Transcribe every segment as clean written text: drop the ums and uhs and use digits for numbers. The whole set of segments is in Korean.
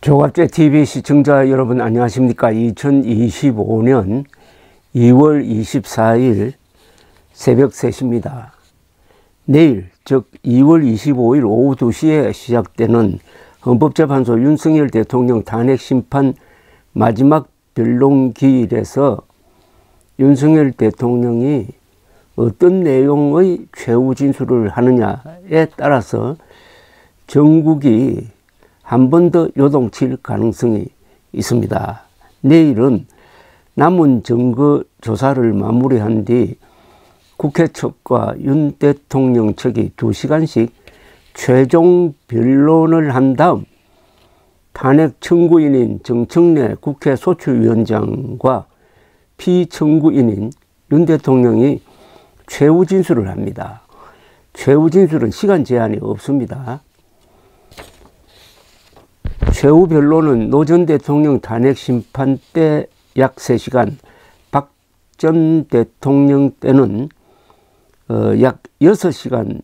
조갑제 TV 시청자 여러분 안녕하십니까. 2025년 2월 24일 새벽 3시입니다. 내일 즉 2월 25일 오후 2시에 시작되는 헌법재판소 윤석열 대통령 탄핵심판 마지막 변론기일에서 윤석열 대통령이 어떤 내용의 최후 진술을 하느냐에 따라서 전국이 한 번 더 요동칠 가능성이 있습니다. 내일은 남은 증거 조사를 마무리한 뒤 국회 측과 윤 대통령 측이 2시간씩 최종 변론을 한 다음 탄핵 청구인인 정청래 국회 소추위원장과 피청구인인 윤 대통령이 최후 진술을 합니다. 최후 진술은 시간 제한이 없습니다. 최후 변론은 노 전 대통령 탄핵 심판 때 약 3시간, 박 전 대통령 때는 약 6시간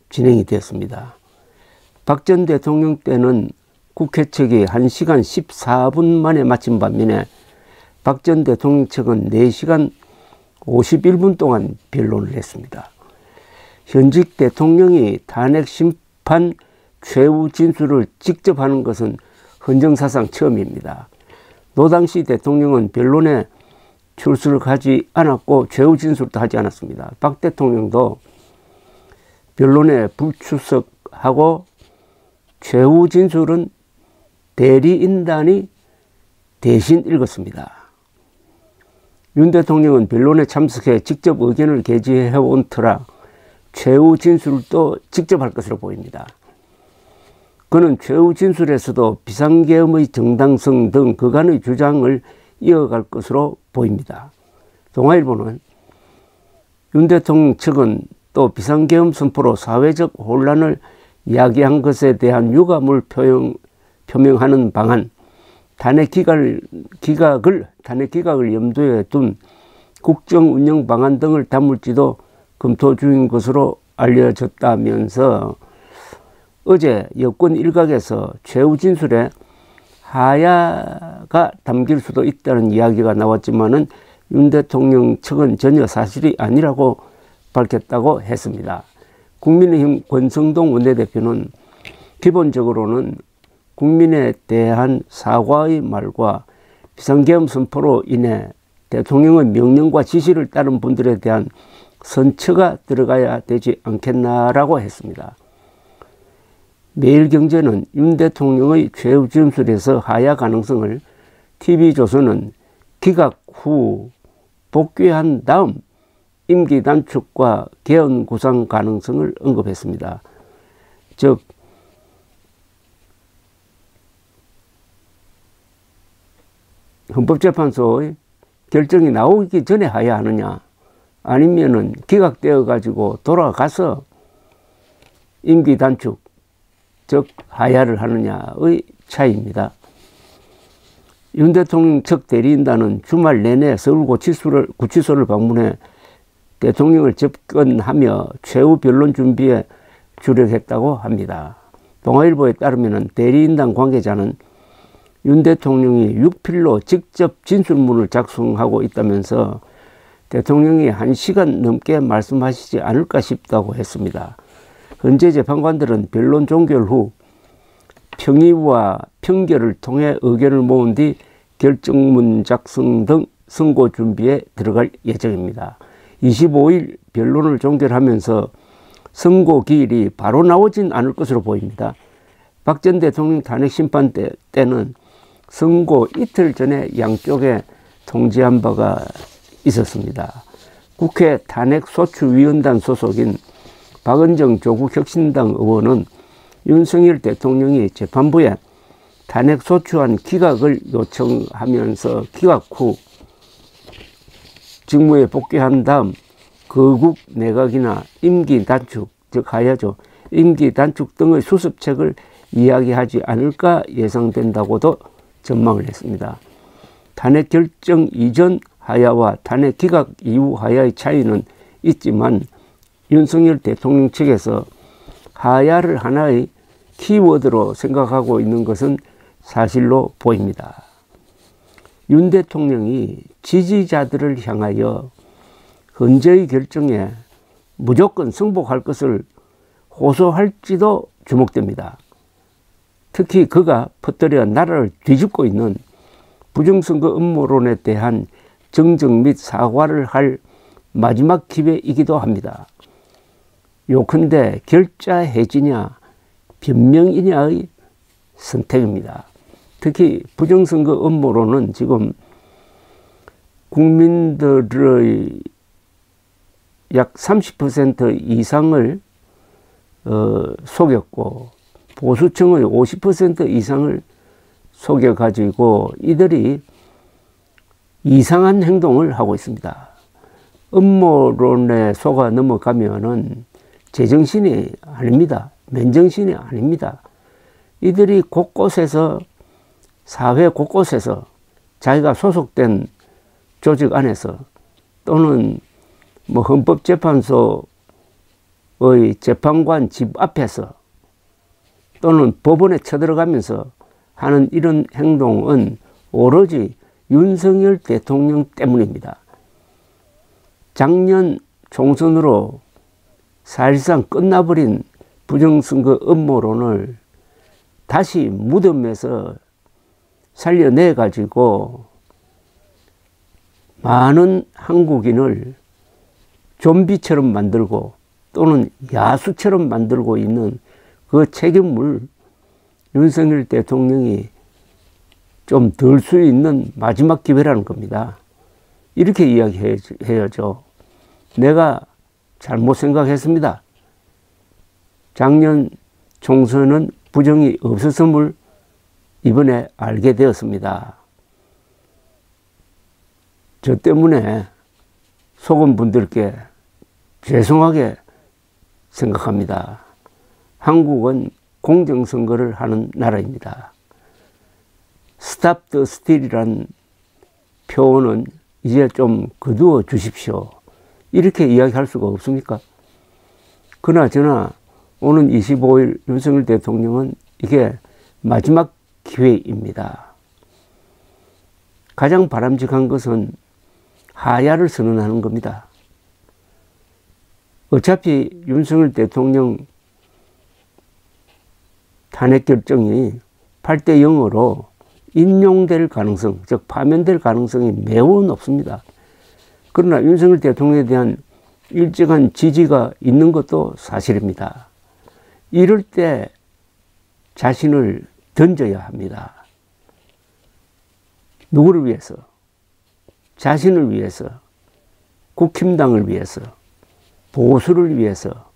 진행이 됐습니다. 박 전 대통령 때는 국회 측이 1시간 14분 만에 마친 반면에 박 전 대통령 측은 4시간 51분 동안 변론을 했습니다. 현직 대통령이 탄핵 심판 최후 진술을 직접 하는 것은 헌정사상 처음입니다. 노 당시 대통령은 변론에 출석하지 않았고 최후 진술도 하지 않았습니다. 박 대통령도 변론에 불출석하고 최후 진술은 대리인단이 대신 읽었습니다. 윤 대통령은 변론에 참석해 직접 의견을 게재해온 터라 최후 진술도 직접 할 것으로 보입니다. 그는 최후 진술에서도 비상계엄의 정당성 등 그간의 주장을 이어갈 것으로 보입니다. 동아일보는 윤 대통령 측은 또 비상계엄 선포로 사회적 혼란을 야기한 것에 대한 유감을 표명하는 방안, 탄핵 기각을 염두에 둔 국정 운영 방안 등을 담을지도 검토 중인 것으로 알려졌다면서 어제 여권 일각에서 최후 진술에 하야가 담길 수도 있다는 이야기가 나왔지만은 윤 대통령 측은 전혀 사실이 아니라고 밝혔다고 했습니다. 국민의힘 권성동 원내대표는 기본적으로는 국민에 대한 사과의 말과 비상계엄 선포로 인해 대통령의 명령과 지시를 따른 분들에 대한 선처가 들어가야 되지 않겠나라고 했습니다. 매일경제는 윤 대통령의 최후 진술에서 하야 가능성을, TV조선은 기각 후 복귀한 다음 임기 단축과 개헌 구상 가능성을 언급했습니다. 즉 헌법재판소의 결정이 나오기 전에 하야하느냐 아니면은 기각되어 가지고 돌아가서 임기 단축 즉 하야를 하느냐의 차이입니다. 윤 대통령 측 대리인단은 주말 내내 서울구치소를 방문해 대통령을 접견하며 최후 변론 준비에 주력했다고 합니다. 동아일보에 따르면 대리인단 관계자는 윤 대통령이 6필로 직접 진술문을 작성하고 있다면서 대통령이 1시간 넘게 말씀하시지 않을까 싶다고 했습니다. 현재 재판관들은 변론 종결 후 평의와 평결을 통해 의견을 모은 뒤 결정문 작성 등 선고 준비에 들어갈 예정입니다. 25일 변론을 종결하면서 선고 기일이 바로 나오진 않을 것으로 보입니다. 박 전 대통령 탄핵 심판 때는 선고 이틀 전에 양쪽에 통지한 바가 있었습니다. 국회 탄핵소추위원단 소속인 박은정 조국혁신당 의원은 윤석열 대통령이 재판부에 탄핵소추안 기각을 요청하면서 기각 후 직무에 복귀한 다음 거국 내각이나 임기 단축, 즉 하야죠, 임기 단축 등의 수습책을 이야기하지 않을까 예상된다고도 전망을 했습니다. 탄핵 결정 이전 하야와 탄핵 기각 이후 하야의 차이는 있지만 윤석열 대통령 측에서 하야를 하나의 키워드로 생각하고 있는 것은 사실로 보입니다. 윤 대통령이 지지자들을 향하여 헌재의 결정에 무조건 승복할 것을 호소할지도 주목됩니다. 특히 그가 퍼뜨려 나라를 뒤집고 있는 부정선거 음모론에 대한 정정 및 사과를 할 마지막 기회이기도 합니다. 요컨대 결자 해지냐 변명이냐의 선택입니다. 특히 부정선거 음모론은 지금 국민들의 약 30% 이상을 속였고 보수층의 50% 이상을 속여가지고 이들이 이상한 행동을 하고 있습니다. 음모론에 속아 넘어가면은 제정신이 아닙니다. 맨정신이 아닙니다. 이들이 곳곳에서 사회 곳곳에서 자기가 소속된 조직 안에서 또는 뭐 헌법재판소의 재판관 집 앞에서 또는 법원에 쳐들어가면서 하는 이런 행동은 오로지 윤석열 대통령 때문입니다. 작년 총선으로 사실상 끝나버린 부정선거 음모론을 다시 무덤에서 살려내가지고 많은 한국인을 좀비처럼 만들고 또는 야수처럼 만들고 있는 그 책임을 윤석열 대통령이 좀 덜 수 있는 마지막 기회라는 겁니다. 이렇게 이야기해야죠. 내가 잘못 생각했습니다. 작년 총선은 부정이 없었음을 이번에 알게 되었습니다. 저 때문에 속은 분들께 죄송하게 생각합니다. 한국은 공정선거를 하는 나라입니다. Stop the steal이라는 표현은 이제 좀 거두어 주십시오. 이렇게 이야기할 수가 없습니까? 그나저나 오는 25일 윤석열 대통령은 이게 마지막 기회입니다. 가장 바람직한 것은 하야를 선언하는 겁니다. 어차피 윤석열 대통령 탄핵 결정이 8대 0으로 인용될 가능성, 즉 파면될 가능성이 매우 높습니다. 그러나 윤석열 대통령에 대한 일정한 지지가 있는 것도 사실입니다. 이럴 때 자신을 던져야 합니다. 누구를 위해서? 자신을 위해서, 국힘당을 위해서, 보수를 위해서,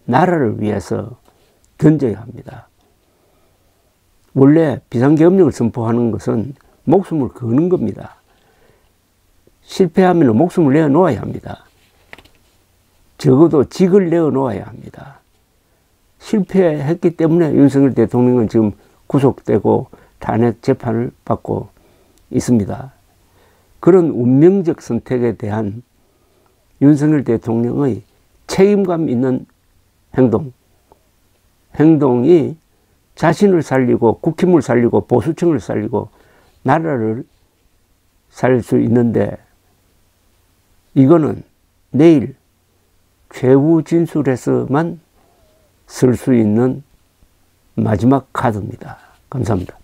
나라를 위해서 던져야 합니다. 원래 비상계엄령을 선포하는 것은 목숨을 거는 겁니다. 실패하면 목숨을 내어놓아야 합니다. 적어도 직을 내어놓아야 합니다. 실패했기 때문에 윤석열 대통령은 지금 구속되고 탄핵 재판을 받고 있습니다. 그런 운명적 선택에 대한 윤석열 대통령의 책임감 있는 행동이 자신을 살리고 국힘을 살리고 보수층을 살리고 나라를 살 수 있는데 이거는 내일 최후 진술에서만 쓸 수 있는 마지막 카드입니다. 감사합니다.